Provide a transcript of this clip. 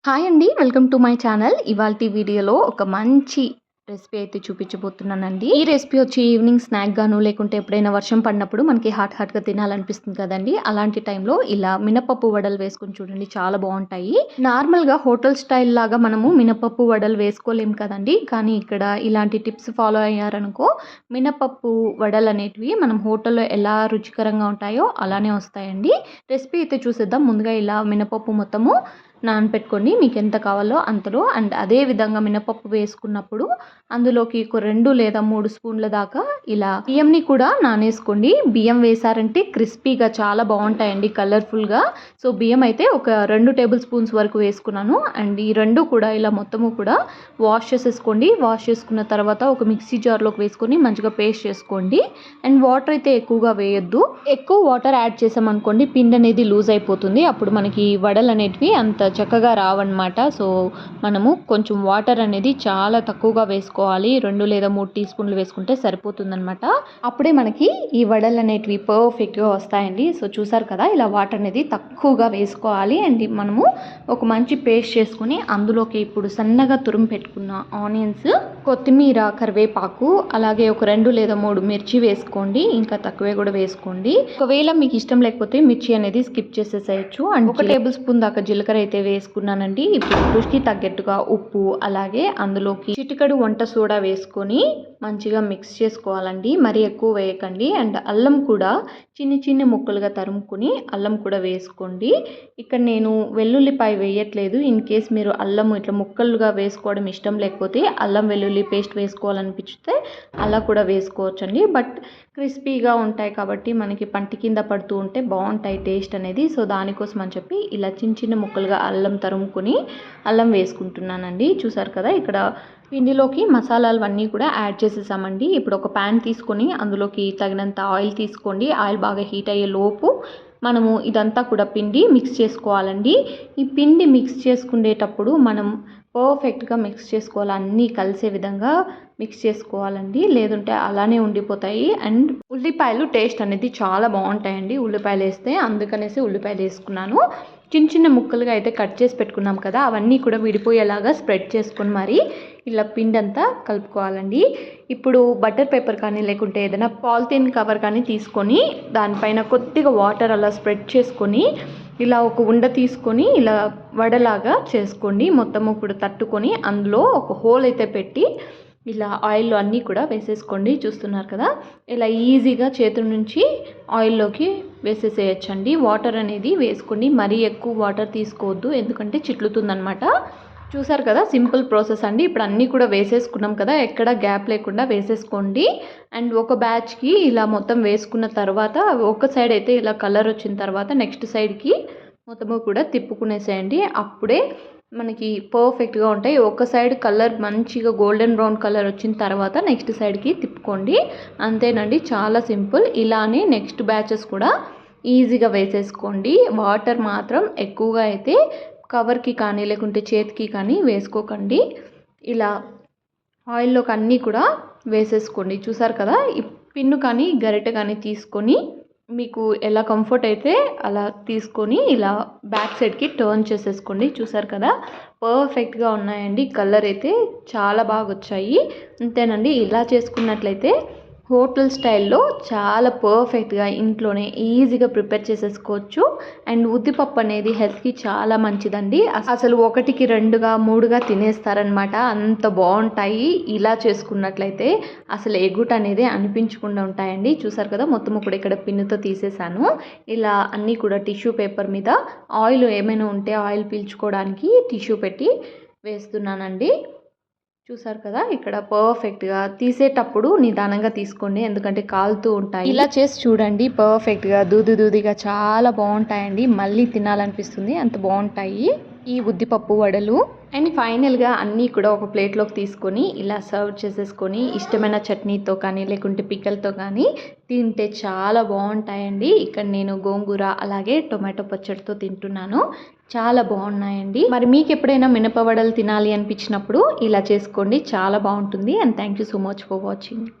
Hi అండి. Welcome to my channel. ఇవాల్టి వీడియోలో ఒక మంచి రెసిపీ అయితే చూపించబోతున్నానండి. ఈ రెసిపీ వచ్చి ఈవినింగ్ స్నాక్ గాను లేకుంటే ఎప్పుడైనా వర్షం పడినప్పుడు మనకి హాట్‌గా తినాలనిపిస్తుంది కదండీ! అలాంటి టైంలో ఇలా మినపప్పు వడలు వేసుకొని చూడండి, చాలా బావుంటాయి. నార్మల్‌గా హోటల్ స్టైల్ లాగా మనము మినపప్పు వడలు వేసుకోలేం కదండీ! కానీ ఇక్కడ ఇలాంటి టిప్స్ ఫాలో అయ్యారనుకో మినపప్పు వడలనేటివి మనం హోటల్‌లో ఎలా రుచికరంగా ఉంటాయో అలానే వస్తాయండి. రెసిపీ అయితే చూసేద్దాం. ముందుగా ఇలా మినపప్పు మొత్తము నానపెట్టుకోండి, మీకు ఎంత కావాలో అంతలో. అండ్ అదే విధంగా మినపప్పు వేసుకున్నప్పుడు అందులోకి ఒక 2 లేదా 3 స్పూన్ల దాకా ఇలా బియ్యంని కూడా నానేసుకోండి. బియ్యం వేశారంటే క్రిస్పీగా చాలా బాగుంటాయండి, కలర్ఫుల్గా. సో బియ్యం అయితే ఒక 2 టేబుల్ స్పూన్స్ వరకు వేసుకున్నాను. అండ్ ఈ 2 కూడా ఇలా మొత్తము కూడా వాష్ చేసేసుకోండి. వాష్ చేసుకున్న తర్వాత ఒక మిక్సీ జార్లోకి వేసుకొని మంచిగా పేస్ట్ చేసుకోండి. అండ్ వాటర్ అయితే ఎక్కువగా వేయొద్దు. ఎక్కువ వాటర్ యాడ్ చేసామనుకోండి పిండి అనేది లూజ్ అయిపోతుంది. అప్పుడు మనకి వడలు అనేటివి అంత చక్కగా రావన్నమాట. సో మనము కొంచెం వాటర్ అనేది చాలా తక్కువగా వేసుకోవాలి. 2 లేదా 3 టీ స్పూన్లు వేసుకుంటే సరిపోతుందన్నమాట. అప్పుడే మనకి ఈ వడలు అనేటివి పర్ఫెక్ట్గా వస్తాయండి. సో చూసారు కదా, ఇలా వాటర్ అనేది తక్కువగా వేసుకోవాలి. అండ్ మనము ఒక మంచి పేస్ట్ చేసుకుని అందులోకి ఇప్పుడు సన్నగా తురుము పెట్టుకున్న ఆనియన్స్, కొత్తిమీర, కరివేపాకు, అలాగే ఒక 2 లేదా 3 మిర్చి వేసుకోండి. ఇంకా తక్కువే కూడా వేసుకోండి. ఒకవేళ మీకు ఇష్టం లేకపోతే మిర్చి అనేది స్కిప్ చేసేసేయచ్చు. అండ్ 1 టేబుల్ స్పూన్ దాకా జీలకర్ర అయితే వేసుకున్నానండి. ఇప్పుడు రుచికి తగ్గట్టుగా ఉప్పు, అలాగే అందులోకి చిటికెడు వంట సోడా వేసుకొని మంచిగా మిక్స్ చేసుకోవాలండి. మరీ ఎక్కువ వేయకండి. అండ్ అల్లం కూడా చిన్న ముక్కలుగా తరుముకొని అల్లం కూడా వేసుకోండి. ఇక్కడ నేను వెల్లుల్లిపాయ వేయట్లేదు. ఇన్ కేస్ మీరు అల్లం ఇట్లా ముక్కలుగా వేసుకోవడం ఇష్టం లేకపోతే అల్లం వెల్లుల్లి పేస్ట్ వేసుకోవాలనిపిస్తే అలా కూడా వేసుకోవచ్చండి. బట్ క్రిస్పీగా ఉంటాయి కాబట్టి మనకి పంటి కింద పడుతూ ఉంటే బాగుంటాయి టేస్ట్ అనేది. సో దానికోసం అని చెప్పి ఇలా చిన్న ముక్కలుగా అల్లం తరుముకొని అల్లం వేసుకుంటున్నానండి. చూసారు కదా, ఇక్కడ పిండిలోకి మసాలాలు అన్నీ కూడా యాడ్ చేసేసామండి. ఇప్పుడు ఒక ప్యాన్ తీసుకొని అందులోకి తగినంత ఆయిల్ తీసుకోండి. ఆయిల్ బాగా హీట్ అయ్యే లోపు మనము ఇదంతా కూడా పిండి మిక్స్ చేసుకోవాలండి. ఈ పిండి మిక్స్ చేసుకునేటప్పుడు మనం పర్ఫెక్ట్గా మిక్స్ చేసుకోవాలి, అన్నీ కలిసే విధంగా మిక్స్ చేసుకోవాలండి, లేదంటే అలానే ఉండిపోతాయి. అండ్ ఉల్లిపాయలు టేస్ట్ అనేది చాలా బాగుంటాయండి ఉల్లిపాయలు వేస్తే, అందుకనేసి ఉల్లిపాయలు వేసుకున్నాను. చిన్న ముక్కలుగా అయితే కట్ చేసి పెట్టుకున్నాం కదా, అవన్నీ కూడా విడిపోయేలాగా స్ప్రెడ్ చేసుకొని మరి ఇలా పిండి అంతా కలుపుకోవాలండి. ఇప్పుడు బటర్ పేపర్ కానీ లేకుంటే ఏదైనా పాలిథిన్ కవర్ కానీ తీసుకొని దానిపైన కొద్దిగా వాటర్ అలా స్ప్రెడ్ చేసుకొని ఇలా ఒక ఉండ తీసుకొని ఇలా వడలాగా చేసుకోండి. మొత్తము కూడా తట్టుకొని అందులో ఒక హోల్ అయితే పెట్టి ఇలా ఆయిల్ అన్నీ కూడా వేసేసుకోండి. చూస్తున్నారు కదా, ఇలా ఈజీగా చేతుల నుంచి ఆయిల్లోకి వేసేసేయచ్చండి. వాటర్ అనేది వేసుకోండి, మరీ ఎక్కువ వాటర్ తీసుకోవద్దు, ఎందుకంటే చిట్లుతుందనమాట. చూసారు కదా, సింపుల్ ప్రాసెస్ అండి. ఇప్పుడు అన్నీ కూడా వేసేసుకున్నాం కదా, ఎక్కడ గ్యాప్ లేకుండా వేసేసుకోండి. అండ్ ఒక బ్యాచ్కి ఇలా మొత్తం వేసుకున్న తర్వాత ఒక సైడ్ అయితే ఇలా కలర్ వచ్చిన తర్వాత నెక్స్ట్ సైడ్కి మొత్తము కూడా తిప్పుకునేసేయండి. అప్పుడే మనకి పర్ఫెక్ట్గా ఉంటాయి. ఒక సైడ్ కలర్ మంచిగా గోల్డెన్ బ్రౌన్ కలర్ వచ్చిన తర్వాత నెక్స్ట్ సైడ్కి తిప్పుకోండి. అంతేనండి, చాలా సింపుల్. ఇలానే నెక్స్ట్ బ్యాచెస్ కూడా ఈజీగా వేసేసుకోండి. వాటర్ మాత్రం ఎక్కువగా అయితే కవర్కి కానీ లేకుంటే చేతికి కానీ వేసుకోకండి. ఇలా ఆయిల్లోకి అన్నీ కూడా వేసేసుకోండి. చూసారు కదా, ఈ పిన్ను కానీ గరిటె కానీ తీసుకొని మీకు ఎలా కంఫర్ట్ అయితే అలా తీసుకొని ఇలా బ్యాక్ సైడ్కి టర్న్ చేసేసుకోండి. చూసారు కదా, పర్ఫెక్ట్గా ఉన్నాయండి. కలర్ అయితే చాలా బాగా వచ్చాయి. అంతేనండి, ఇలా చేసుకున్నట్లయితే హోటల్ స్టైల్లో చాలా పర్ఫెక్ట్గా ఇంట్లోనే ఈజీగా ప్రిపేర్ చేసేసుకోవచ్చు. అండ్ ఉద్దిపప్పు అనేది హెల్త్కి చాలా మంచిదండి. అసలు 1కి 2గా 3గా తినేస్తారనమాట, అంత బాగుంటాయి. ఇలా చేసుకున్నట్లయితే అసలు ఎగుట అనేది అనిపించకుండా ఉంటాయండి. చూసారు కదా, మొత్తం కూడా ఇక్కడ పిన్నుతో తీసేసాను. ఇలా అన్నీ కూడా టిష్యూ పేపర్ మీద ఆయిల్ ఏమైనా ఉంటే ఆయిల్ పీల్చుకోవడానికి టిష్యూ పెట్టి వేస్తున్నానండి. చూసారు కదా, ఇక్కడ పర్ఫెక్ట్గా తీసేటప్పుడు నిదానంగా తీసుకోండి, ఎందుకంటే కాలుతూ ఉంటాయి. ఇలా చేసి చూడండి, పర్ఫెక్ట్గా దూదిగా చాలా బాగుంటాయండి. మళ్ళీ తినాలనిపిస్తుంది, అంత బాగుంటాయి ఈ ఉద్దిపప్పు వడలు. అండ్ ఫైనల్గా అన్నీ కూడా ఒక ప్లేట్లోకి తీసుకొని ఇలా సర్వ్ చేసేసుకొని ఇష్టమైన చట్నీతో కానీ లేకుంటే పిక్కలతో కానీ తింటే చాలా బాగుంటాయండి. ఇక్కడ నేను గోంగూర అలాగే టొమాటో పచ్చడితో తింటున్నాను, చాలా బాగున్నాయండి. మరి మీకు ఎప్పుడైనా మినపవడలు తినాలి అనిపించినప్పుడు ఇలా చేసుకోండి, చాలా బాగుంటుంది. And thank you so much for watching.